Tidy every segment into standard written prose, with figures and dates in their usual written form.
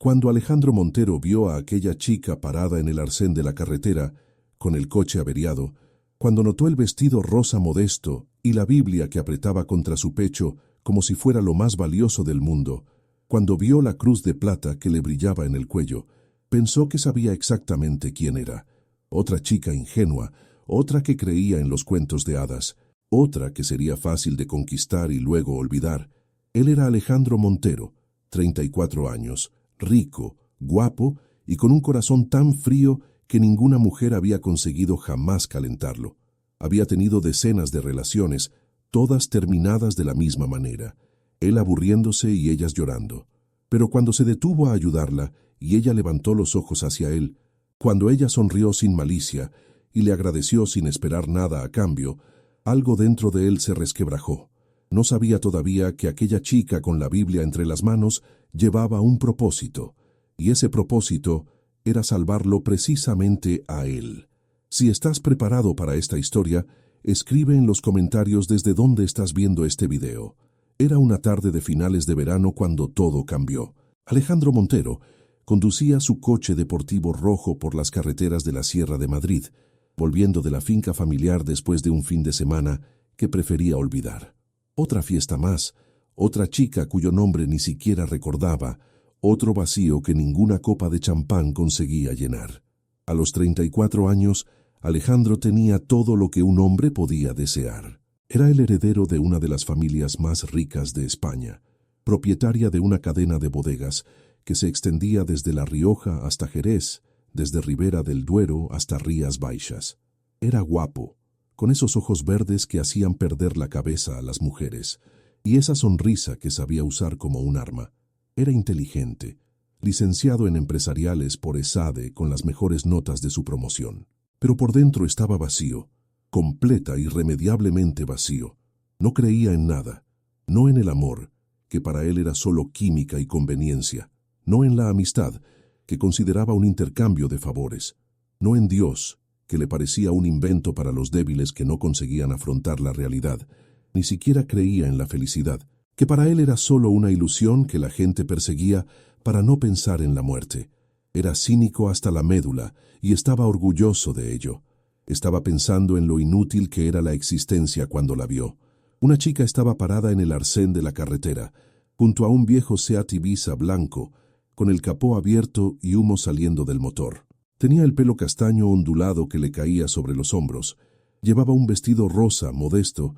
Cuando Alejandro Montero vio a aquella chica parada en el arcén de la carretera, con el coche averiado, cuando notó el vestido rosa modesto y la Biblia que apretaba contra su pecho como si fuera lo más valioso del mundo, cuando vio la cruz de plata que le brillaba en el cuello, pensó que sabía exactamente quién era. Otra chica ingenua, otra que creía en los cuentos de hadas, otra que sería fácil de conquistar y luego olvidar. Él era Alejandro Montero, 34 años, rico, guapo y con un corazón tan frío que ninguna mujer había conseguido jamás calentarlo. Había tenido decenas de relaciones, todas terminadas de la misma manera, él aburriéndose y ellas llorando. Pero cuando se detuvo a ayudarla y ella levantó los ojos hacia él, cuando ella sonrió sin malicia y le agradeció sin esperar nada a cambio, algo dentro de él se resquebrajó. No sabía todavía que aquella chica con la Biblia entre las manos llevaba un propósito, y ese propósito era salvarlo precisamente a él. Si estás preparado para esta historia, escribe en los comentarios desde dónde estás viendo este video. Era una tarde de finales de verano cuando todo cambió. Alejandro Montero conducía su coche deportivo rojo por las carreteras de la Sierra de Madrid, volviendo de la finca familiar después de un fin de semana que prefería olvidar. Otra fiesta más, otra chica cuyo nombre ni siquiera recordaba, otro vacío que ninguna copa de champán conseguía llenar. A los 34 años, Alejandro tenía todo lo que un hombre podía desear. Era el heredero de una de las familias más ricas de España, propietaria de una cadena de bodegas que se extendía desde La Rioja hasta Jerez, desde Ribera del Duero hasta Rías Baixas. Era guapo, con esos ojos verdes que hacían perder la cabeza a las mujeres, y esa sonrisa que sabía usar como un arma. Era inteligente, licenciado en empresariales por ESADE con las mejores notas de su promoción. Pero por dentro estaba vacío, completa, irremediablemente vacío. No creía en nada, no en el amor, que para él era solo química y conveniencia, no en la amistad, que consideraba un intercambio de favores, no en Dios, que le parecía un invento para los débiles que no conseguían afrontar la realidad, ni siquiera creía en la felicidad, que para él era solo una ilusión que la gente perseguía para no pensar en la muerte. Era cínico hasta la médula y estaba orgulloso de ello. Estaba pensando en lo inútil que era la existencia cuando la vio. Una chica estaba parada en el arcén de la carretera, junto a un viejo Seat Ibiza blanco, con el capó abierto y humo saliendo del motor. Tenía el pelo castaño ondulado que le caía sobre los hombros. Llevaba un vestido rosa modesto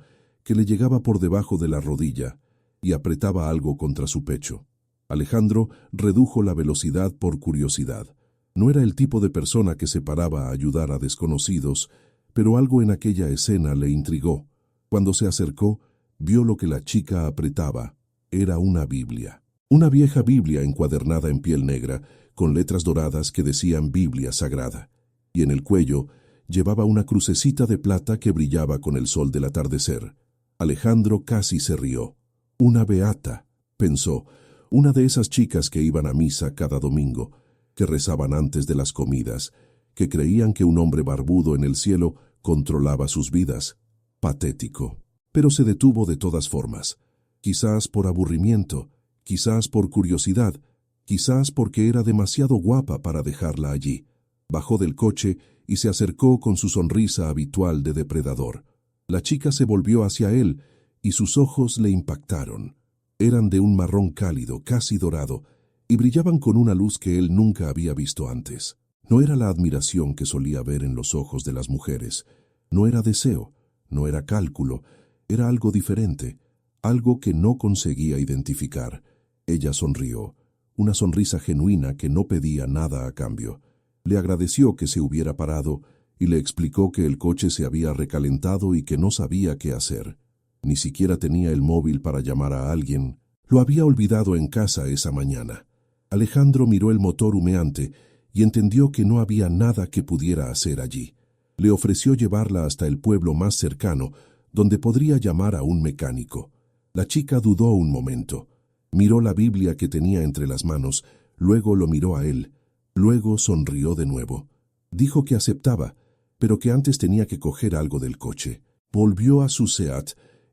que le llegaba por debajo de la rodilla y apretaba algo contra su pecho. Alejandro redujo la velocidad por curiosidad. No era el tipo de persona que se paraba a ayudar a desconocidos, pero algo en aquella escena le intrigó. Cuando se acercó, vio lo que la chica apretaba. Era una Biblia. Una vieja Biblia encuadernada en piel negra, con letras doradas que decían Biblia Sagrada. Y en el cuello llevaba una crucecita de plata que brillaba con el sol del atardecer. Alejandro casi se rió. Una beata, pensó, una de esas chicas que iban a misa cada domingo, que rezaban antes de las comidas, que creían que un hombre barbudo en el cielo controlaba sus vidas. Patético. Pero se detuvo de todas formas. Quizás por aburrimiento, quizás por curiosidad, quizás porque era demasiado guapa para dejarla allí. Bajó del coche y se acercó con su sonrisa habitual de depredador. La chica se volvió hacia él y sus ojos le impactaron. Eran de un marrón cálido, casi dorado, y brillaban con una luz que él nunca había visto antes. No era la admiración que solía ver en los ojos de las mujeres. No era deseo, no era cálculo, era algo diferente, algo que no conseguía identificar. Ella sonrió, una sonrisa genuina que no pedía nada a cambio. Le agradeció que se hubiera parado y le explicó que el coche se había recalentado y que no sabía qué hacer. Ni siquiera tenía el móvil para llamar a alguien. Lo había olvidado en casa esa mañana. Alejandro miró el motor humeante y entendió que no había nada que pudiera hacer allí. Le ofreció llevarla hasta el pueblo más cercano, donde podría llamar a un mecánico. La chica dudó un momento. Miró la Biblia que tenía entre las manos, luego lo miró a él, luego sonrió de nuevo. Dijo que aceptaba, pero que antes tenía que coger algo del coche. Volvió a su Seat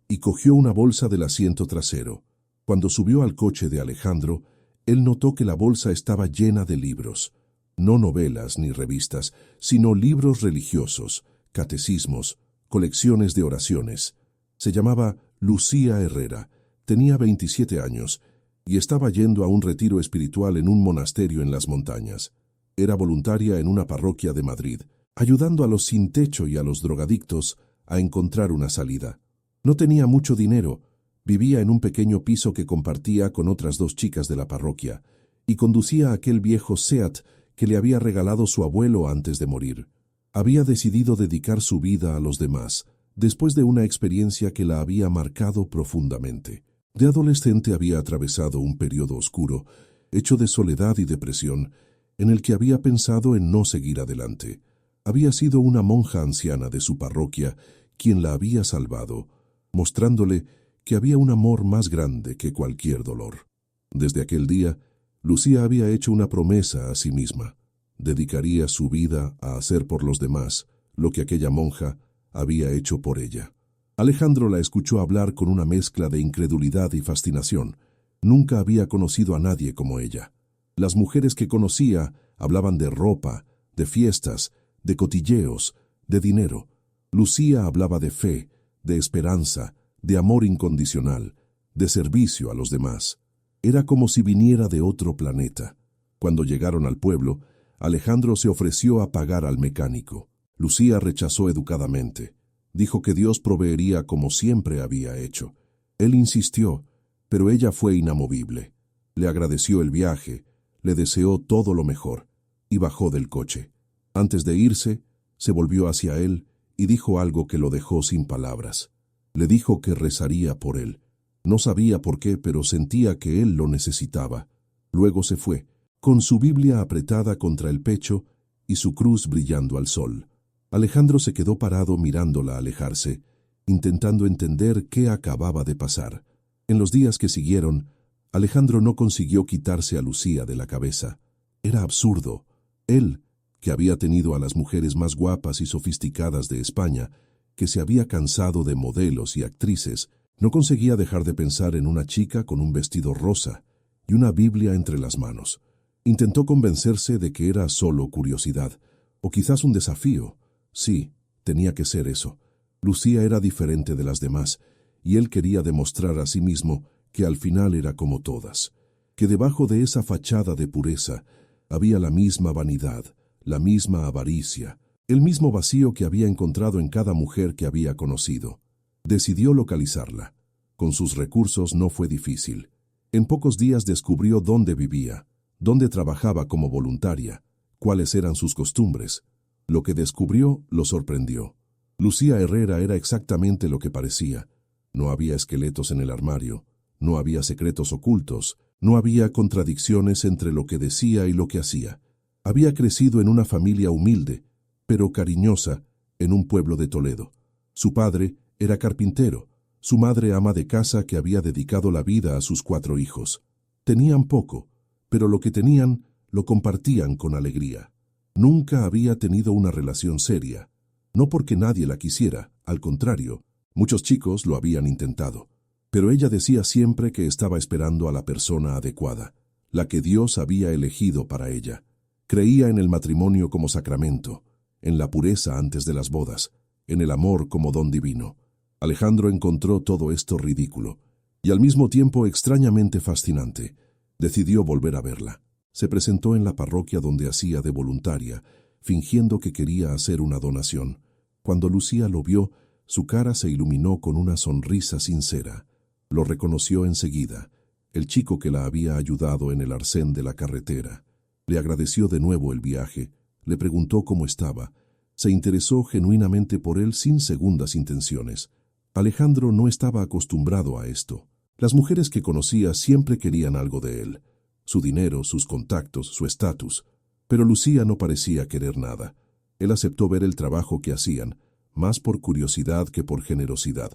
y cogió una bolsa del asiento trasero. Cuando subió al coche de Alejandro, Él notó que la bolsa estaba llena de libros, no novelas ni revistas, sino libros religiosos, catecismos, colecciones de oraciones. Se llamaba Lucía Herrera, tenía 27 años y estaba yendo a un retiro espiritual en un monasterio en las montañas. Era voluntaria en una parroquia de Madrid, ayudando a los sin techo y a los drogadictos a encontrar una salida. No tenía mucho dinero, vivía en un pequeño piso que compartía con otras 2 chicas de la parroquia y conducía aquel viejo Seat que le había regalado su abuelo antes de morir. Había decidido dedicar su vida a los demás, después de una experiencia que la había marcado profundamente. De adolescente había atravesado un periodo oscuro, hecho de soledad y depresión, en el que había pensado en no seguir adelante. Había sido una monja anciana de su parroquia quien la había salvado, mostrándole que había un amor más grande que cualquier dolor. Desde aquel día, Lucía había hecho una promesa a sí misma. Dedicaría su vida a hacer por los demás lo que aquella monja había hecho por ella. Alejandro la escuchó hablar con una mezcla de incredulidad y fascinación. Nunca había conocido a nadie como ella. Las mujeres que conocía hablaban de ropa, de fiestas, de cotilleos, de dinero. Lucía hablaba de fe, de esperanza, de amor incondicional, de servicio a los demás. Era como si viniera de otro planeta. Cuando llegaron al pueblo, Alejandro se ofreció a pagar al mecánico. Lucía rechazó educadamente. Dijo que Dios proveería como siempre había hecho. Él insistió, pero ella fue inamovible. Le agradeció el viaje, le deseó todo lo mejor, y bajó del coche. Antes de irse, se volvió hacia él y dijo algo que lo dejó sin palabras. Le dijo que rezaría por él. No sabía por qué, pero sentía que él lo necesitaba. Luego se fue, con su Biblia apretada contra el pecho y su cruz brillando al sol. Alejandro se quedó parado mirándola alejarse, intentando entender qué acababa de pasar. En los días que siguieron, Alejandro no consiguió quitarse a Lucía de la cabeza. Era absurdo. Él, que había tenido a las mujeres más guapas y sofisticadas de España, que se había cansado de modelos y actrices, no conseguía dejar de pensar en una chica con un vestido rosa y una Biblia entre las manos. Intentó convencerse de que era solo curiosidad, o quizás un desafío. Sí, tenía que ser eso. Lucía era diferente de las demás, y él quería demostrar a sí mismo que al final era como todas, que debajo de esa fachada de pureza había la misma vanidad, la misma avaricia, el mismo vacío que había encontrado en cada mujer que había conocido. Decidió localizarla. Con sus recursos no fue difícil. En pocos días descubrió dónde vivía, dónde trabajaba como voluntaria, cuáles eran sus costumbres. Lo que descubrió lo sorprendió. Lucía Herrera era exactamente lo que parecía. No había esqueletos en el armario, no había secretos ocultos, no había contradicciones entre lo que decía y lo que hacía. Había crecido en una familia humilde, pero cariñosa, en un pueblo de Toledo. Su padre era carpintero, su madre ama de casa que había dedicado la vida a sus 4 hijos. Tenían poco, pero lo que tenían lo compartían con alegría. Nunca había tenido una relación seria, no porque nadie la quisiera, al contrario, muchos chicos lo habían intentado. Pero ella decía siempre que estaba esperando a la persona adecuada, la que Dios había elegido para ella. Creía en el matrimonio como sacramento, en la pureza antes de las bodas, en el amor como don divino. Alejandro encontró todo esto ridículo, y al mismo tiempo extrañamente fascinante. Decidió volver a verla. Se presentó en la parroquia donde hacía de voluntaria, fingiendo que quería hacer una donación. Cuando Lucía lo vio, su cara se iluminó con una sonrisa sincera. Lo reconoció enseguida, el chico que la había ayudado en el arcén de la carretera. Le agradeció de nuevo el viaje, le preguntó cómo estaba. Se interesó genuinamente por él sin segundas intenciones. Alejandro no estaba acostumbrado a esto. Las mujeres que conocía siempre querían algo de él. Su dinero, sus contactos, su estatus. Pero Lucía no parecía querer nada. Él aceptó ver el trabajo que hacían, más por curiosidad que por generosidad.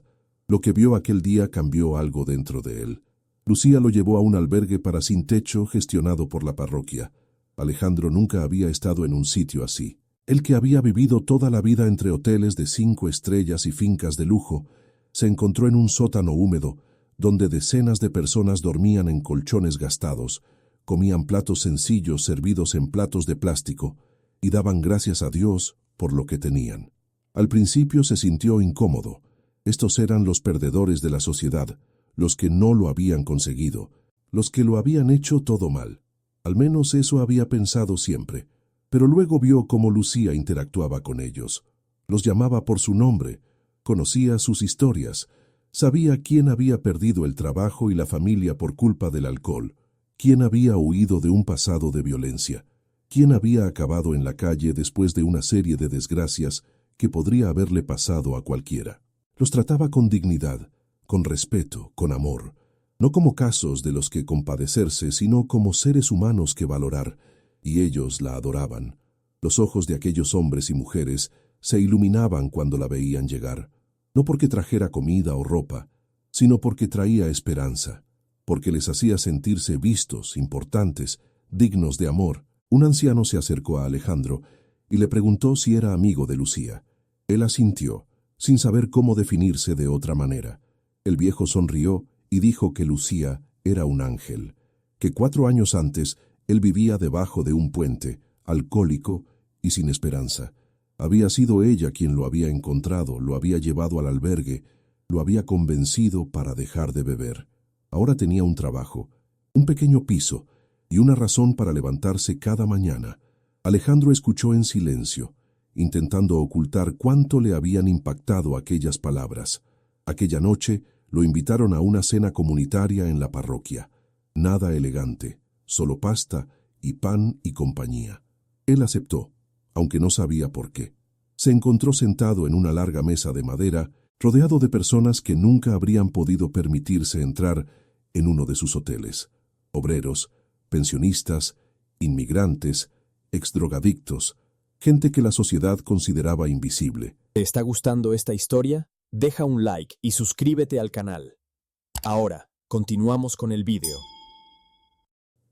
Lo que vio aquel día cambió algo dentro de él. Lucía lo llevó a un albergue para sin techo gestionado por la parroquia. Alejandro nunca había estado en un sitio así. Él, que había vivido toda la vida entre hoteles de 5 estrellas y fincas de lujo, se encontró en un sótano húmedo, donde decenas de personas dormían en colchones gastados, comían platos sencillos servidos en platos de plástico y daban gracias a Dios por lo que tenían. Al principio se sintió incómodo. Estos eran los perdedores de la sociedad, los que no lo habían conseguido, los que lo habían hecho todo mal. Al menos eso había pensado siempre. Pero luego vio cómo Lucía interactuaba con ellos. Los llamaba por su nombre, conocía sus historias, sabía quién había perdido el trabajo y la familia por culpa del alcohol, quién había huido de un pasado de violencia, quién había acabado en la calle después de una serie de desgracias que podría haberle pasado a cualquiera. Los trataba con dignidad, con respeto, con amor, no como casos de los que compadecerse, sino como seres humanos que valorar, y ellos la adoraban. Los ojos de aquellos hombres y mujeres se iluminaban cuando la veían llegar, no porque trajera comida o ropa, sino porque traía esperanza, porque les hacía sentirse vistos, importantes, dignos de amor. Un anciano se acercó a Alejandro y le preguntó si era amigo de Lucía. Él asintió, sin saber cómo definirse de otra manera. El viejo sonrió y dijo que Lucía era un ángel, que 4 años antes él vivía debajo de un puente, alcohólico y sin esperanza. Había sido ella quien lo había encontrado, lo había llevado al albergue, lo había convencido para dejar de beber. Ahora tenía un trabajo, un pequeño piso y una razón para levantarse cada mañana. Alejandro escuchó en silencio, intentando ocultar cuánto le habían impactado aquellas palabras. Aquella noche lo invitaron a una cena comunitaria en la parroquia. Nada elegante, solo pasta y pan y compañía. Él aceptó, aunque no sabía por qué. Se encontró sentado en una larga mesa de madera, rodeado de personas que nunca habrían podido permitirse entrar en uno de sus hoteles. Obreros, pensionistas, inmigrantes, exdrogadictos, gente que la sociedad consideraba invisible. ¿Te está gustando esta historia? Deja un like y suscríbete al canal. Ahora, continuamos con el vídeo.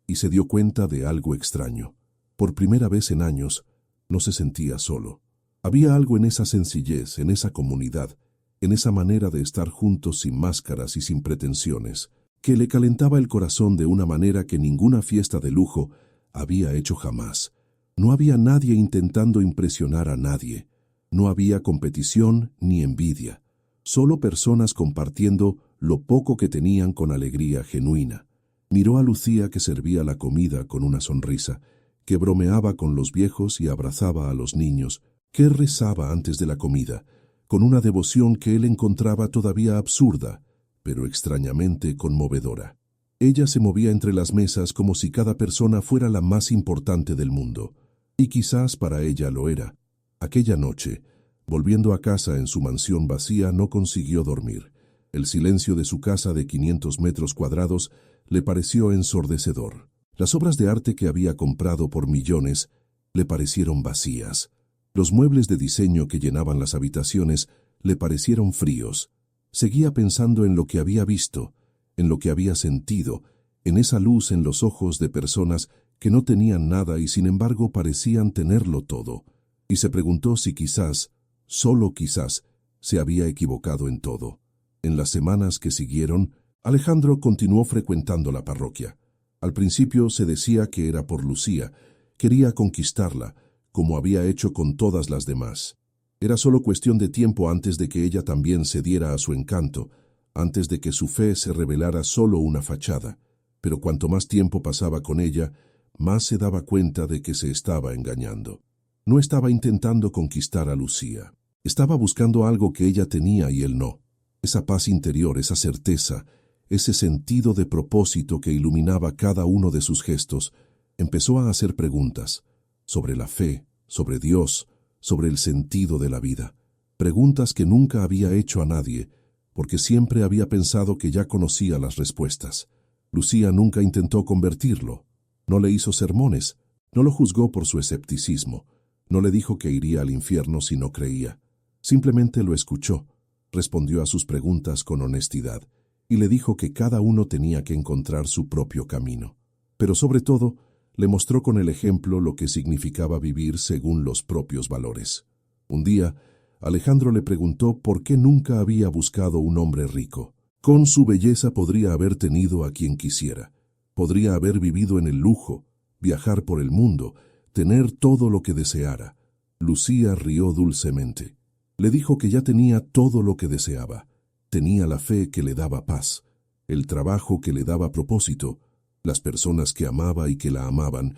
Y se dio cuenta de algo extraño. Por primera vez en años, no se sentía solo. Había algo en esa sencillez, en esa comunidad, en esa manera de estar juntos sin máscaras y sin pretensiones, que le calentaba el corazón de una manera que ninguna fiesta de lujo había hecho jamás. No había nadie intentando impresionar a nadie. No había competición ni envidia. Solo personas compartiendo lo poco que tenían con alegría genuina. Miró a Lucía, que servía la comida con una sonrisa, que bromeaba con los viejos y abrazaba a los niños, que rezaba antes de la comida, con una devoción que él encontraba todavía absurda, pero extrañamente conmovedora. Ella se movía entre las mesas como si cada persona fuera la más importante del mundo, y quizás para ella lo era. Aquella noche, volviendo a casa en su mansión vacía, no consiguió dormir. El silencio de su casa de 500 metros cuadrados le pareció ensordecedor. Las obras de arte que había comprado por millones le parecieron vacías. Los muebles de diseño que llenaban las habitaciones le parecieron fríos. Seguía pensando en lo que había visto, en lo que había sentido, en esa luz en los ojos de personas que no tenían nada y sin embargo parecían tenerlo todo. Y se preguntó si quizás, solo quizás, se había equivocado en todo. En las semanas que siguieron, Alejandro continuó frecuentando la parroquia. Al principio se decía que era por Lucía, quería conquistarla, como había hecho con todas las demás. Era solo cuestión de tiempo antes de que ella también cediera a su encanto, antes de que su fe se revelara solo una fachada. Pero cuanto más tiempo pasaba con ella, más se daba cuenta de que se estaba engañando. No estaba intentando conquistar a Lucía. Estaba buscando algo que ella tenía y él no. Esa paz interior, esa certeza, ese sentido de propósito que iluminaba cada uno de sus gestos. Empezó a hacer preguntas sobre la fe, sobre Dios, sobre el sentido de la vida. Preguntas que nunca había hecho a nadie, porque siempre había pensado que ya conocía las respuestas. Lucía nunca intentó convertirlo. No le hizo sermones, no lo juzgó por su escepticismo, no le dijo que iría al infierno si no creía. Simplemente lo escuchó, respondió a sus preguntas con honestidad y le dijo que cada uno tenía que encontrar su propio camino. Pero sobre todo, le mostró con el ejemplo lo que significaba vivir según los propios valores. Un día, Alejandro le preguntó por qué nunca había buscado un hombre rico. Con su belleza podría haber tenido a quien quisiera. Podría haber vivido en el lujo, viajar por el mundo, tener todo lo que deseara. Lucía rió dulcemente. Le dijo que ya tenía todo lo que deseaba. Tenía la fe que le daba paz, el trabajo que le daba propósito, las personas que amaba y que la amaban.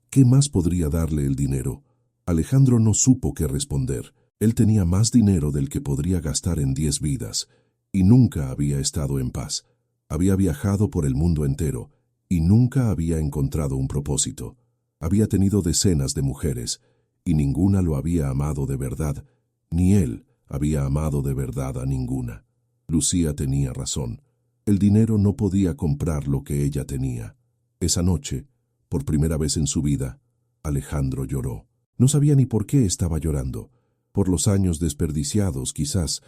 ¿Qué más podría darle el dinero? Alejandro no supo qué responder. Él tenía más dinero del que podría gastar en 10 vidas, y nunca había estado en paz. Había viajado por el mundo entero, y nunca había encontrado un propósito. Había tenido decenas de mujeres, y ninguna lo había amado de verdad, ni él había amado de verdad a ninguna. Lucía tenía razón. El dinero no podía comprar lo que ella tenía. Esa noche, por primera vez en su vida, Alejandro lloró. No sabía ni por qué estaba llorando. Por los años desperdiciados, quizás,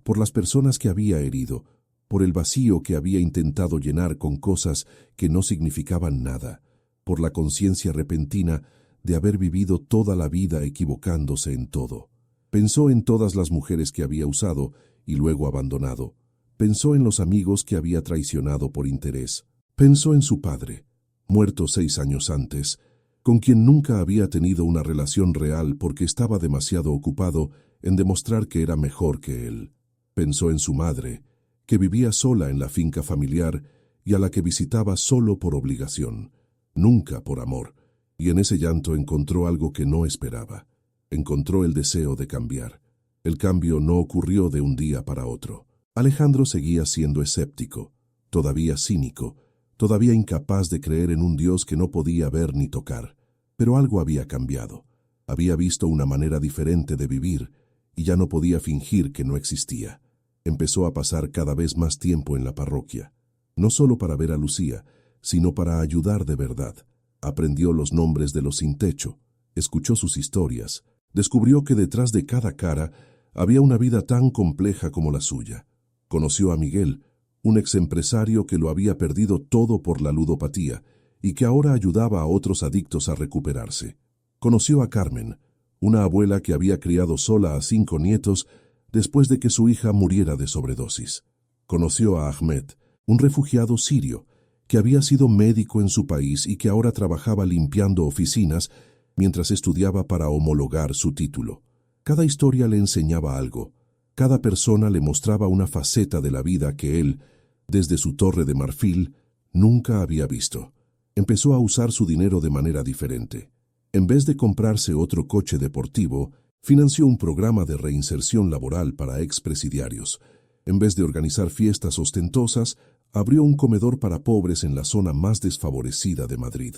por las personas que había herido, por el vacío que había intentado llenar con cosas que no significaban nada, por la conciencia repentina de haber vivido toda la vida equivocándose en todo. Pensó en todas las mujeres que había usado y luego abandonado. Pensó en los amigos que había traicionado por interés. Pensó en su padre, muerto 6 años antes, con quien nunca había tenido una relación real porque estaba demasiado ocupado en demostrar que era mejor que él. Pensó en su madre, que vivía sola en la finca familiar y a la que visitaba solo por obligación, nunca por amor, y en ese llanto encontró algo que no esperaba. Encontró el deseo de cambiar. El cambio no ocurrió de un día para otro. Alejandro seguía siendo escéptico, todavía cínico, todavía incapaz de creer en un Dios que no podía ver ni tocar. Pero algo había cambiado. Había visto una manera diferente de vivir y ya no podía fingir que no existía. Empezó a pasar cada vez más tiempo en la parroquia, no solo para ver a Lucía, sino para ayudar de verdad. Aprendió los nombres de los sin techo, escuchó sus historias, descubrió que detrás de cada cara había una vida tan compleja como la suya. Conoció a Miguel, un exempresario que lo había perdido todo por la ludopatía y que ahora ayudaba a otros adictos a recuperarse. Conoció a Carmen, una abuela que había criado sola a 5 nietos después de que su hija muriera de sobredosis. Conoció a Ahmed, un refugiado sirio, que había sido médico en su país y que ahora trabajaba limpiando oficinas mientras estudiaba para homologar su título. Cada historia le enseñaba algo. Cada persona le mostraba una faceta de la vida que él, desde su torre de marfil, nunca había visto. Empezó a usar su dinero de manera diferente. En vez de comprarse otro coche deportivo, financió un programa de reinserción laboral para expresidiarios. En vez de organizar fiestas ostentosas, abrió un comedor para pobres en la zona más desfavorecida de Madrid.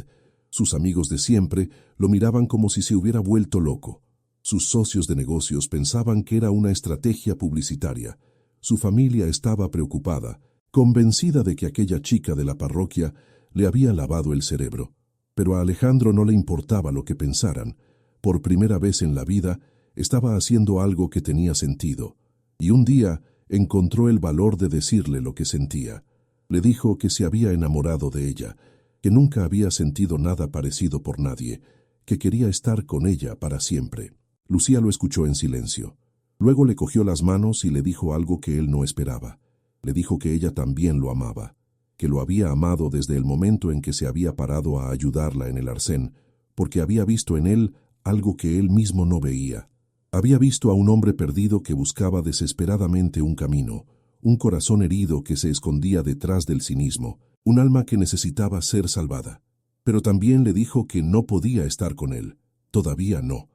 Sus amigos de siempre lo miraban como si se hubiera vuelto loco. Sus socios de negocios pensaban que era una estrategia publicitaria. Su familia estaba preocupada, convencida de que aquella chica de la parroquia le había lavado el cerebro. Pero a Alejandro no le importaba lo que pensaran. Por primera vez en la vida, estaba haciendo algo que tenía sentido. Y un día encontró el valor de decirle lo que sentía. Le dijo que se había enamorado de ella, que nunca había sentido nada parecido por nadie, que quería estar con ella para siempre. Lucía lo escuchó en silencio. Luego le cogió las manos y le dijo algo que él no esperaba. Le dijo que ella también lo amaba, que lo había amado desde el momento en que se había parado a ayudarla en el arcén, porque había visto en él algo que él mismo no veía. Había visto a un hombre perdido que buscaba desesperadamente un camino, un corazón herido que se escondía detrás del cinismo, un alma que necesitaba ser salvada. Pero también le dijo que no podía estar con él, todavía no,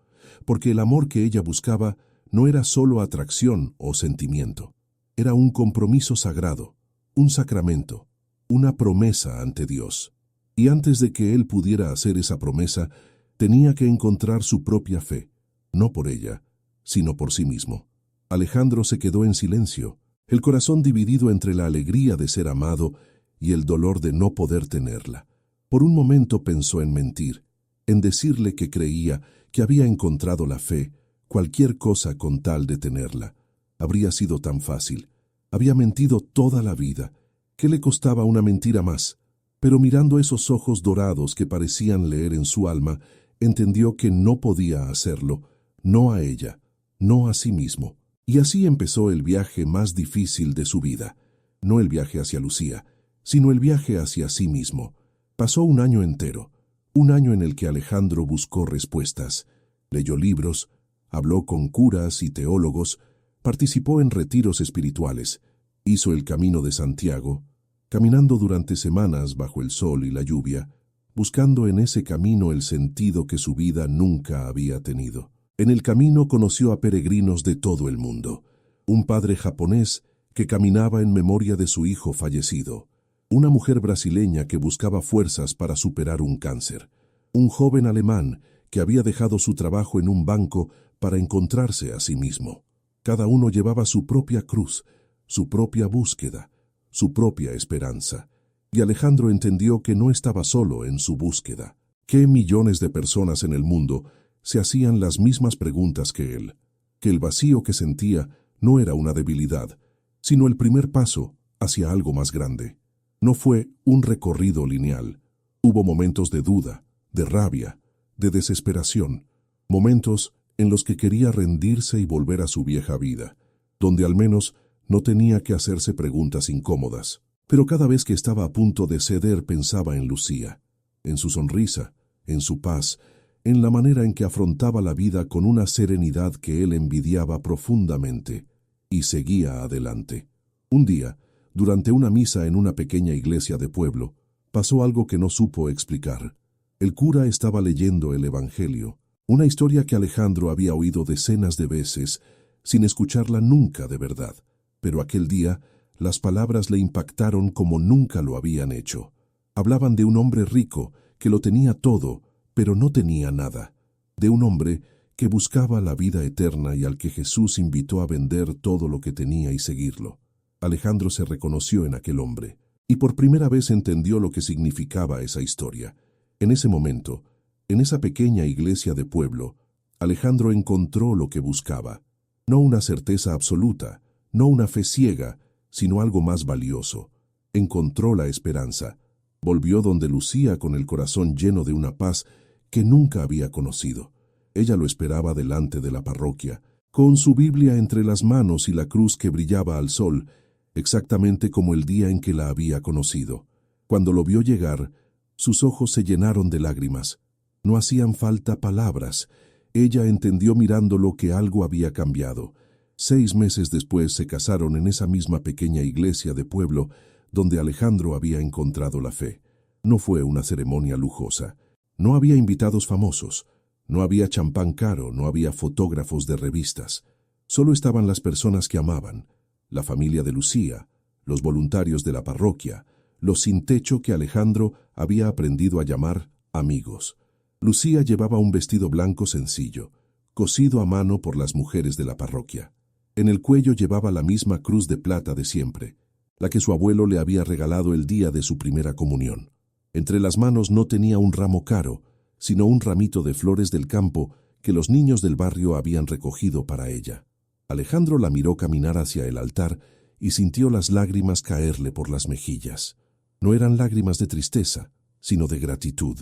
porque el amor que ella buscaba no era solo atracción o sentimiento, era un compromiso sagrado, un sacramento, una promesa ante Dios. Y antes de que él pudiera hacer esa promesa, tenía que encontrar su propia fe, no por ella, sino por sí mismo. Alejandro se quedó en silencio, el corazón dividido entre la alegría de ser amado y el dolor de no poder tenerla. Por un momento pensó en mentir, en decirle que creía que había encontrado la fe, cualquier cosa con tal de tenerla. Habría sido tan fácil. Había mentido toda la vida. ¿Qué le costaba una mentira más? Pero mirando esos ojos dorados que parecían leer en su alma, entendió que no podía hacerlo, no a ella, no a sí mismo. Y así empezó el viaje más difícil de su vida. No el viaje hacia Lucía, sino el viaje hacia sí mismo. Pasó un año entero, un año en el que Alejandro buscó respuestas, leyó libros, habló con curas y teólogos, participó en retiros espirituales, hizo el Camino de Santiago, caminando durante semanas bajo el sol y la lluvia, buscando en ese camino el sentido que su vida nunca había tenido. En el camino conoció a peregrinos de todo el mundo, un padre japonés que caminaba en memoria de su hijo fallecido, una mujer brasileña que buscaba fuerzas para superar un cáncer, un joven alemán que había dejado su trabajo en un banco para encontrarse a sí mismo. Cada uno llevaba su propia cruz, su propia búsqueda, su propia esperanza. Y Alejandro entendió que no estaba solo en su búsqueda, que millones de personas en el mundo se hacían las mismas preguntas que él, que el vacío que sentía no era una debilidad, sino el primer paso hacia algo más grande. No fue un recorrido lineal. Hubo momentos de duda, de rabia, de desesperación, momentos en los que quería rendirse y volver a su vieja vida, donde al menos no tenía que hacerse preguntas incómodas. Pero cada vez que estaba a punto de ceder pensaba en Lucía, en su sonrisa, en su paz, en la manera en que afrontaba la vida con una serenidad que él envidiaba profundamente, y seguía adelante. Un día, durante una misa en una pequeña iglesia de pueblo, pasó algo que no supo explicar. El cura estaba leyendo el Evangelio, una historia que Alejandro había oído decenas de veces, sin escucharla nunca de verdad, pero aquel día las palabras le impactaron como nunca lo habían hecho. Hablaban de un hombre rico que lo tenía todo, pero no tenía nada. De un hombre que buscaba la vida eterna y al que Jesús invitó a vender todo lo que tenía y seguirlo. Alejandro se reconoció en aquel hombre, y por primera vez entendió lo que significaba esa historia. En ese momento, en esa pequeña iglesia de pueblo, Alejandro encontró lo que buscaba. No una certeza absoluta, no una fe ciega, sino algo más valioso. Encontró la esperanza. Volvió donde Lucía con el corazón lleno de una paz que nunca había conocido. Ella lo esperaba delante de la parroquia, con su Biblia entre las manos y la cruz que brillaba al sol, exactamente como el día en que la había conocido. Cuando lo vio llegar, sus ojos se llenaron de lágrimas. No hacían falta palabras. Ella entendió mirándolo que algo había cambiado. 6 meses después se casaron en esa misma pequeña iglesia de pueblo donde Alejandro había encontrado la fe. No fue una ceremonia lujosa. No había invitados famosos. No había champán caro, no había fotógrafos de revistas. Solo estaban las personas que amaban, la familia de Lucía, los voluntarios de la parroquia, los sin techo que Alejandro había aprendido a llamar amigos. Lucía llevaba un vestido blanco sencillo, cosido a mano por las mujeres de la parroquia. En el cuello llevaba la misma cruz de plata de siempre, la que su abuelo le había regalado el día de su primera comunión. Entre las manos no tenía un ramo caro, sino un ramito de flores del campo que los niños del barrio habían recogido para ella. Alejandro la miró caminar hacia el altar y sintió las lágrimas caerle por las mejillas. No eran lágrimas de tristeza, sino de gratitud.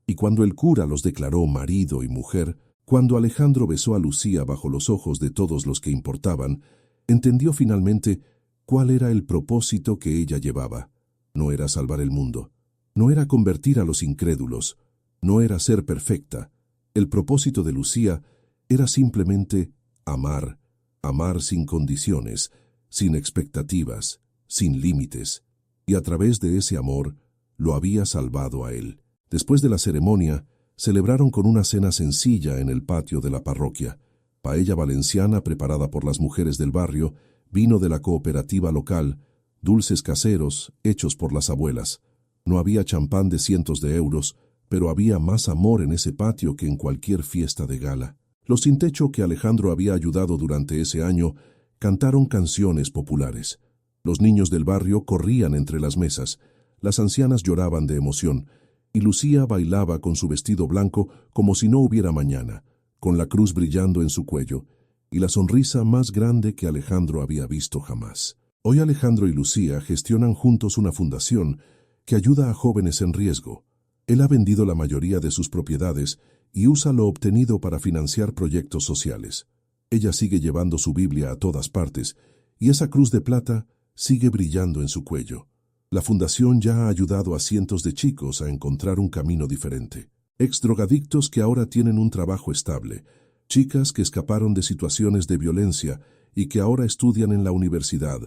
Y cuando el cura los declaró marido y mujer, cuando Alejandro besó a Lucía bajo los ojos de todos los que importaban, entendió finalmente cuál era el propósito que ella llevaba. No era salvar el mundo, no era convertir a los incrédulos, no era ser perfecta. El propósito de Lucía era simplemente amar, amar sin condiciones, sin expectativas, sin límites. Y a través de ese amor, lo había salvado a él. Después de la ceremonia, celebraron con una cena sencilla en el patio de la parroquia. Paella valenciana preparada por las mujeres del barrio, vino de la cooperativa local, dulces caseros hechos por las abuelas. No había champán de cientos de euros, pero había más amor en ese patio que en cualquier fiesta de gala. Los sin techo que Alejandro había ayudado durante ese año cantaron canciones populares. Los niños del barrio corrían entre las mesas, las ancianas lloraban de emoción, y Lucía bailaba con su vestido blanco como si no hubiera mañana, con la cruz brillando en su cuello, y la sonrisa más grande que Alejandro había visto jamás. Hoy Alejandro y Lucía gestionan juntos una fundación que ayuda a jóvenes en riesgo. Él ha vendido la mayoría de sus propiedades y usa lo obtenido para financiar proyectos sociales. Ella sigue llevando su Biblia a todas partes, y esa cruz de plata sigue brillando en su cuello. La fundación ya ha ayudado a cientos de chicos a encontrar un camino diferente. Ex-drogadictos que ahora tienen un trabajo estable, chicas que escaparon de situaciones de violencia y que ahora estudian en la universidad,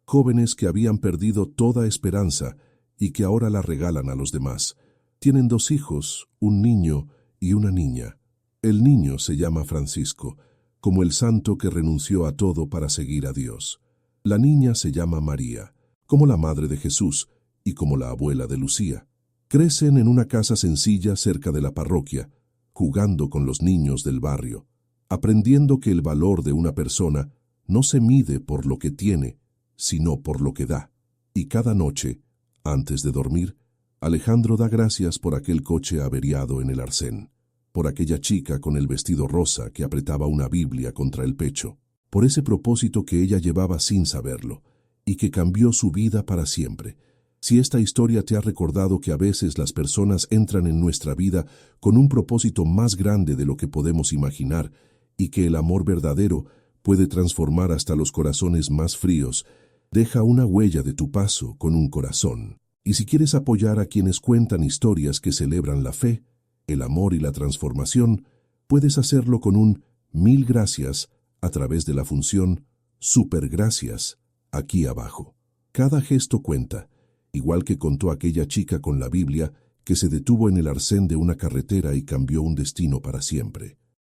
jóvenes que habían perdido toda esperanza y que ahora la regalan a los demás. Tienen 2 hijos, un niño y una niña. El niño se llama Francisco, como el santo que renunció a todo para seguir a Dios. La niña se llama María, como la madre de Jesús y como la abuela de Lucía. Crecen en una casa sencilla cerca de la parroquia, jugando con los niños del barrio, aprendiendo que el valor de una persona no se mide por lo que tiene, sino por lo que da. Y cada noche, antes de dormir, Alejandro da gracias por aquel coche averiado en el arcén, por aquella chica con el vestido rosa que apretaba una Biblia contra el pecho, por ese propósito que ella llevaba sin saberlo, y que cambió su vida para siempre. Si esta historia te ha recordado que a veces las personas entran en nuestra vida con un propósito más grande de lo que podemos imaginar, y que el amor verdadero puede transformar hasta los corazones más fríos, deja una huella de tu paso con un corazón. Y si quieres apoyar a quienes cuentan historias que celebran la fe, el amor y la transformación, puedes hacerlo con un 1000 gracias a través de la función Super Gracias aquí abajo. Cada gesto cuenta, igual que contó aquella chica con la Biblia que se detuvo en el arcén de una carretera y cambió un destino para siempre.